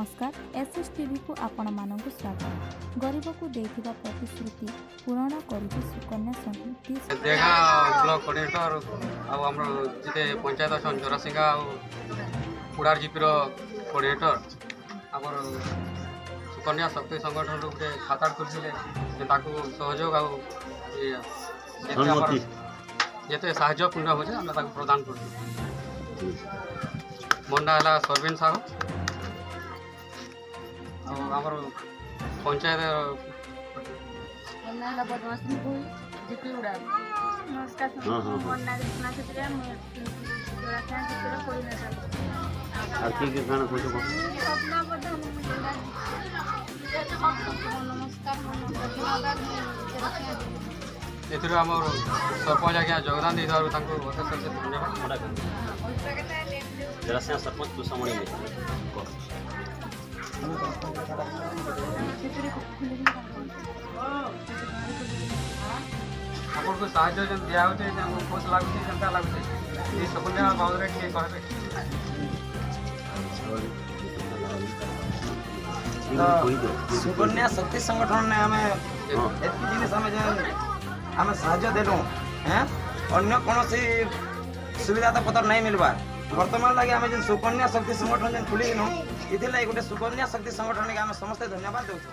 नमस्कार SS TV को आपण मानक स्वागत। गरीब को देथिबा प्रतिश्रुति पूर्ण करुची सुकन्या समृद्धि देखा ब्लॉक कोऑर्डिनेटर आ हमर जिते पंचायत अछन जोरासिंगा आ पुडार जीपीर कोऑर्डिनेटर हमर सुकन्या शक्ति संगठन गुटे खाता खुलथिले जे ताकू सहयोग आ जेते साहाय्य पूर्ण हो जे हम ताकू प्रदान करथि। मोना हला सरविन साहू आमर पंचायत एथिरो आमर सरपंच आज्ञा योगदान दे धन्यवाद। जरासिया सरपंच कुसमणी आपन को साहाय्य जन दिया होते हमको खुश लागुते जनता लागुते ये सुकन्या बाउंड्री के कहबे सुकन्या शक्ति संगठन ने हमें एतकी जिनिस हमें साहाय्य देलु हैं अन्य कोनोसी सुविधा तो पत्र नहीं मिलबा। वर्तमान लगे आम सुकन्या शक्ति संगठन खुली इथि गोटे सुकन्या शक्ति संगठन के आम समस्त धन्यवाद देउछु।